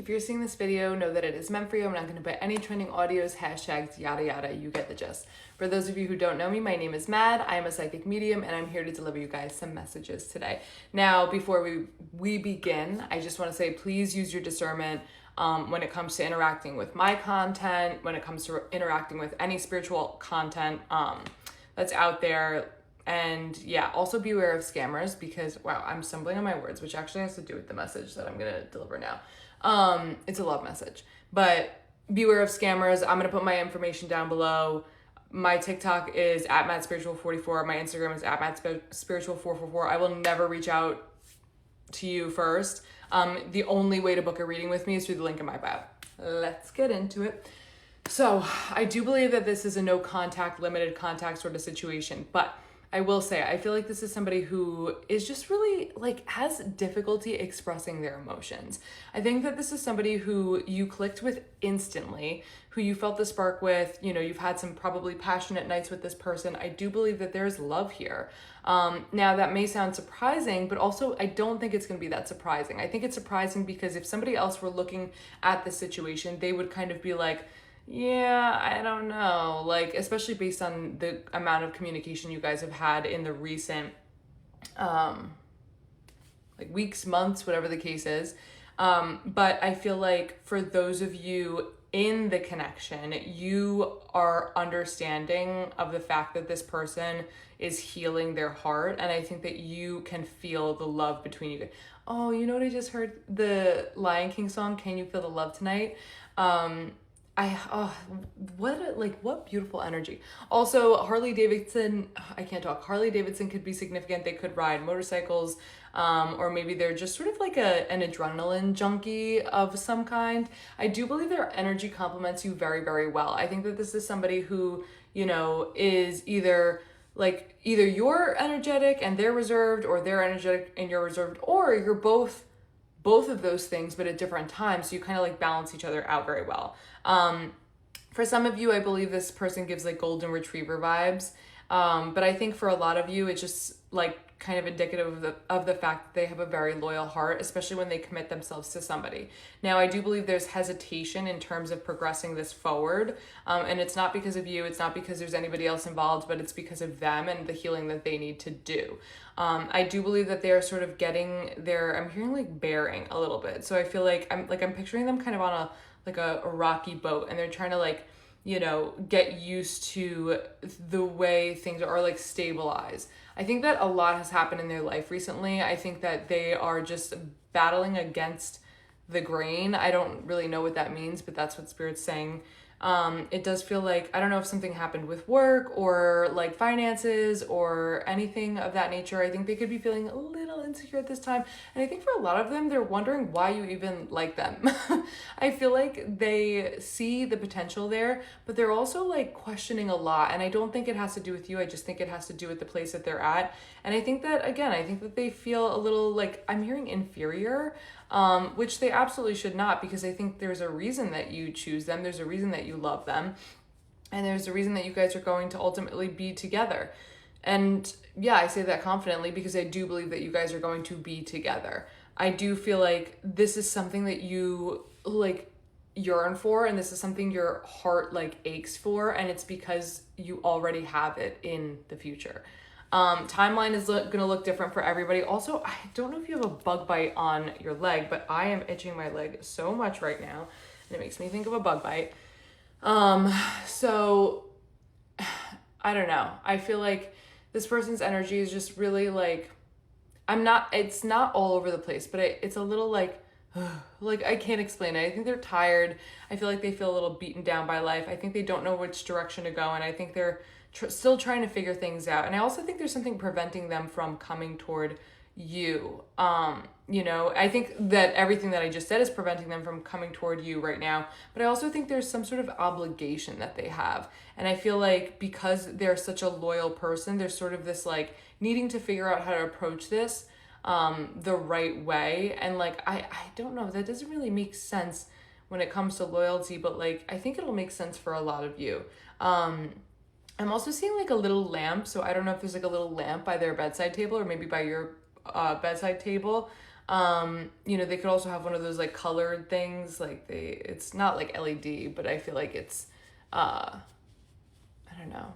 If you're seeing this video, know that it is meant for you. I'm not going to put any trending audios, hashtags, yada yada. You get the gist. For those of you who don't know me, my name is Mad. I am a psychic medium, and I'm here to deliver you guys some messages today. Now, before we begin, I just want to say, please use your discernment when it comes to interacting with my content, when it comes to interacting with any spiritual content that's out there. And yeah, also be aware of scammers because, wow, I'm stumbling on my words, which actually has to do with the message that I'm going to deliver now. It's a love message, but beware of scammers. I'm going to put my information down below. My TikTok is at MadSpiritual44. My Instagram is at MadSpiritual444. I will never reach out to you first. The only way to book a reading with me is through the link in my bio. Let's get into it. So I do believe that this is a no contact, limited contact sort of situation, but I will say, I feel like this is somebody who is just really has difficulty expressing their emotions. I think that this is somebody who you clicked with instantly, who you felt the spark with, you've had some probably passionate nights with this person. I do believe that there's love here. Now that may sound surprising, but also I don't think it's going to be that surprising. I think it's surprising because if somebody else were looking at the situation, they would kind of be like, yeah, I don't know. Especially based on the amount of communication you guys have had in the recent, weeks, months, whatever the case is. But I feel like for those of you in the connection, you are understanding of the fact that this person is healing their heart. And I think that you can feel the love between you. Oh, you know what I just heard? The Lion King song, Can You Feel the Love Tonight? What beautiful energy. Also, Harley Davidson, I can't talk. Harley Davidson could be significant. They could ride motorcycles, or maybe they're just sort of like an adrenaline junkie of some kind. I do believe their energy complements you very, very well. I think that this is somebody who, is either you're energetic and they're reserved, or they're energetic and you're reserved, or you're both of those things, but at different times. So you kind of balance each other out very well. For some of you, I believe this person gives golden retriever vibes. But I think for a lot of you, it's just kind of indicative of the fact that they have a very loyal heart, especially when they commit themselves to somebody. Now, I do believe there's hesitation in terms of progressing this forward. And it's not because of you, it's not because there's anybody else involved, but it's because of them and the healing that they need to do. I do believe that they're sort of getting their, I'm hearing bearing a little bit. So I feel I'm picturing them kind of on a rocky boat, and they're trying to get used to the way things are, or stabilize. I think that a lot has happened in their life recently. I think that they are just battling against the grain. I don't really know what that means, but that's what Spirit's saying. It does feel I don't know if something happened with work or finances or anything of that nature. I think they could be feeling a little insecure at this time. And I think for a lot of them, they're wondering why you even like them. I feel they see the potential there, but they're also questioning a lot. And I don't think it has to do with you. I just think it has to do with the place that they're at. And I think that, again, they feel a little I'm hearing inferior, which they absolutely should not, because I think there's a reason that you choose them. There's a reason that you love them. And there's a reason that you guys are going to ultimately be together. And yeah, I say that confidently because I do believe that you guys are going to be together. I do feel this is something that you yearn for, and this is something your heart aches for, and it's because you already have it in the future. Timeline is going to look different for everybody. Also, I don't know if you have a bug bite on your leg, but I am itching my leg so much right now, and it makes me think of a bug bite. So I don't know. I feel this person's energy is just really it's not all over the place, but it's a little I can't explain it. I think they're tired. I feel they feel a little beaten down by life. I think they don't know which direction to go, and I think they're still trying to figure things out. And I also think there's something preventing them from coming toward you. I think that everything that I just said is preventing them from coming toward you right now. But I also think there's some sort of obligation that they have. And I feel because they're such a loyal person, there's sort of this needing to figure out how to approach this the right way. And I don't know, that doesn't really make sense when it comes to loyalty, but I think it'll make sense for a lot of you. I'm also seeing a little lamp. So I don't know if there's a little lamp by their bedside table, or maybe by your bedside table. You know, they could also have one of those like colored things, like it's not like LED, but I feel like it's, I don't know.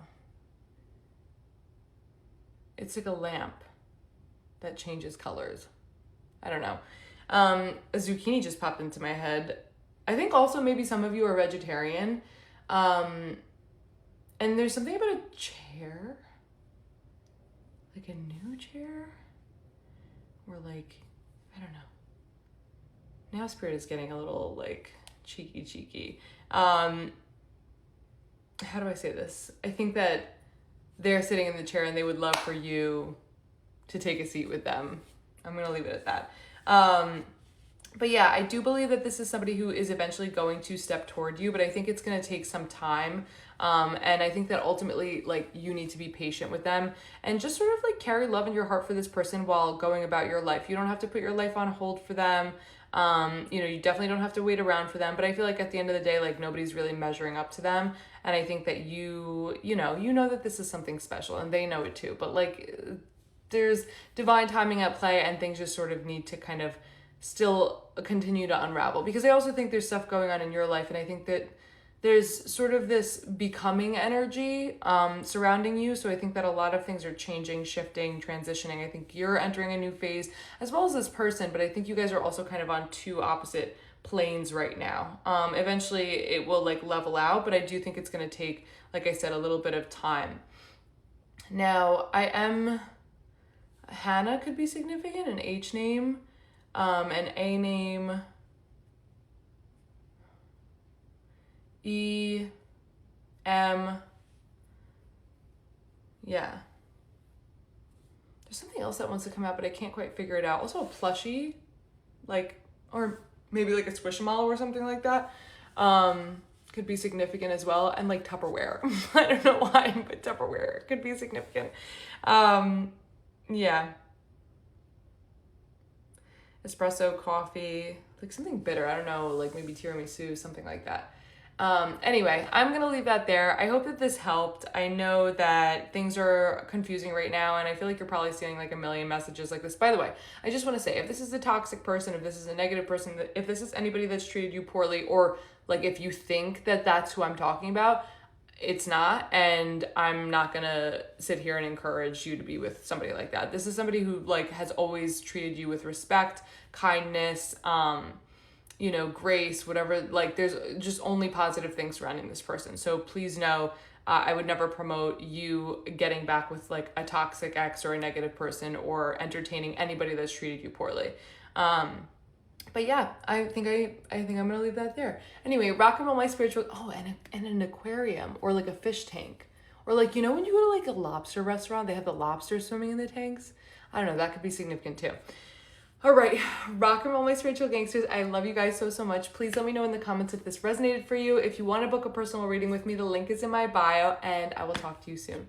It's like a lamp that changes colors. I don't know. A zucchini just popped into my head. I think also maybe some of you are vegetarian. And there's something about a chair, like a new chair, or like, I don't know. Now Spirit is getting a little like cheeky. How do I say this? I think that they're sitting in the chair and they would love for you to take a seat with them. I'm going to leave it at that. But yeah, I do believe that this is somebody who is eventually going to step toward you, but I think it's going to take some time. And I think that ultimately, like, you need to be patient with them and just sort of like carry love in your heart for this person while going about your life. You don't have to put your life on hold for them. You know, you definitely don't have to wait around for them, but I feel like at the end of the day, like, nobody's really measuring up to them. And I think that you know that this is something special and they know it too, but like, there's divine timing at play and things just sort of need to kind of still continue to unravel, because I also think there's stuff going on in your life, and I think that there's sort of this becoming energy surrounding you. So I think that a lot of things are changing, shifting, transitioning. I think you're entering a new phase as well as this person, but I think you guys are also kind of on two opposite planes right now. Eventually it will like level out, but I do think it's going to take, like I said, a little bit of time. Now Hannah could be significant, an H name, an A name, E, M, yeah. There's something else that wants to come out, but I can't quite figure it out. Also a plushie, like, or maybe like a Squishmallow or something like that, could be significant as well. And like Tupperware. I don't know why, but Tupperware could be significant. Yeah. Espresso, coffee, like something bitter. I don't know, like maybe tiramisu, something like that. Anyway, I'm going to leave that there. I hope that this helped. I know that things are confusing right now, and I feel like you're probably seeing like a million messages like this. By the way, I just want to say, if this is a toxic person, if this is a negative person, if this is anybody that's treated you poorly, or like if you think that that's who I'm talking about, it's not, and I'm not gonna sit here and encourage you to be with somebody like that. This is somebody who like has always treated you with respect, kindness, grace, whatever. Like, there's just only positive things surrounding this person. So please know, I would never promote you getting back with like a toxic ex or a negative person or entertaining anybody that's treated you poorly. But yeah, I think I'm gonna leave that there. Anyway, rock and roll my spiritual. Oh, and an aquarium or like a fish tank, or like, you know, when you go to like a lobster restaurant, they have the lobsters swimming in the tanks. I don't know, that could be significant too. All right, rock and roll my spiritual gangsters. I love you guys so much. Please let me know in the comments if this resonated for you. If you want to book a personal reading with me, the link is in my bio, and I will talk to you soon.